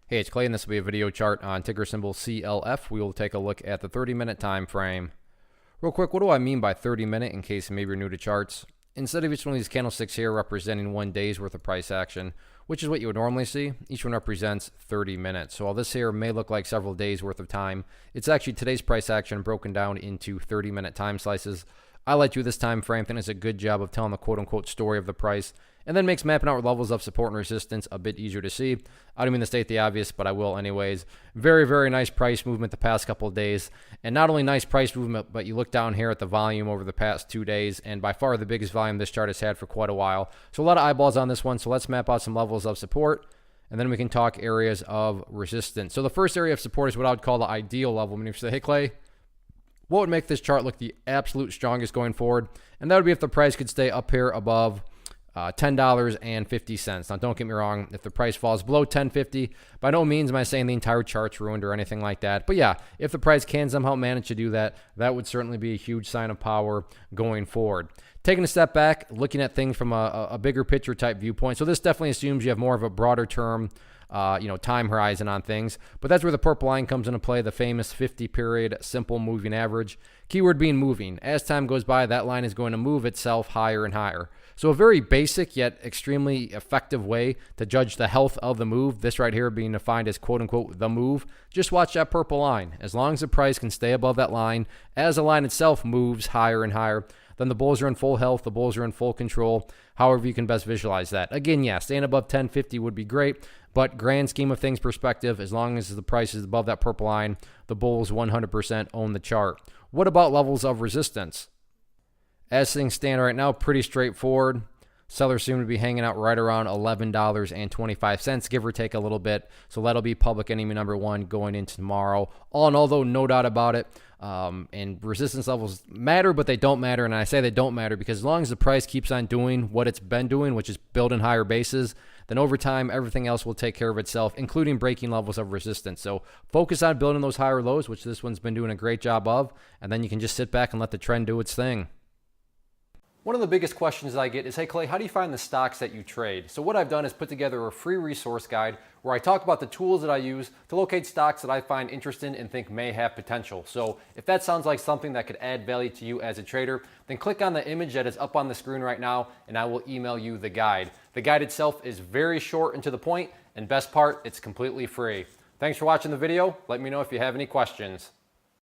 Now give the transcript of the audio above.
Hey, it's Clay, and this will be a video chart on ticker symbol CLF. We will take a look at the 30-minute time frame. Real quick, what do I mean by 30-minute in case maybe you're new to charts? Instead of each one of these candlesticks here representing 1 day's worth of price action, which is what you would normally see, each one represents 30 minutes. So while this here may look like several days worth of time, it's actually today's price action broken down into 30-minute time slices. I like to do this time frame. I think it's a good job of telling the quote-unquote story of the price, and then makes mapping out levels of support and resistance a bit easier to see. I don't mean to state the obvious, but I will anyways. Very, very nice price movement the past couple of days. And not only nice price movement, but you look down here at the volume over the past 2 days, and by far the biggest volume this chart has had for quite a while. So a lot of eyeballs on this one. So let's map out some levels of support, and then we can talk areas of resistance. So the first area of support is what I would call the ideal level. I mean, if you say, hey, Clay, what would make this chart look the absolute strongest going forward? And that would be if the price could stay up here above $10.50. Now, don't get me wrong. If the price falls below $10.50, by no means am I saying the entire chart's ruined or anything like that. But yeah, if the price can somehow manage to do that, that would certainly be a huge sign of power going forward. Taking a step back, looking at things from a bigger picture type viewpoint. So this definitely assumes you have more of a broader term time horizon on things. But that's where the purple line comes into play, the famous 50-period simple moving average. Keyword being moving. As time goes by, that line is going to move itself higher and higher. So a very basic yet extremely effective way to judge the health of the move, this right here being defined as quote-unquote the move, just watch that purple line. As long as the price can stay above that line, as the line itself moves higher and higher, then the bulls are in full health, the bulls are in full control, however you can best visualize that. Again, yeah, staying above 1050 would be great, but grand scheme of things perspective, as long as the price is above that purple line, the bulls 100% own the chart. What about levels of resistance? As things stand right now, pretty straightforward. Sellers seem to be hanging out right around $11.25, give or take a little bit. So that'll be public enemy number one going into tomorrow. All in all, though, no doubt about it. And resistance levels matter, but they don't matter. And I say they don't matter because as long as the price keeps on doing what it's been doing, which is building higher bases, then over time, everything else will take care of itself, including breaking levels of resistance. So focus on building those higher lows, which this one's been doing a great job of. And then you can just sit back and let the trend do its thing. One of the biggest questions I get is, hey Clay, how do you find the stocks that you trade? So what I've done is put together a free resource guide where I talk about the tools that I use to locate stocks that I find interesting and think may have potential. So if that sounds like something that could add value to you as a trader, then click on the image that is up on the screen right now and I will email you the guide. The guide itself is very short and to the point, and best part, it's completely free. Thanks for watching the video. Let me know if you have any questions.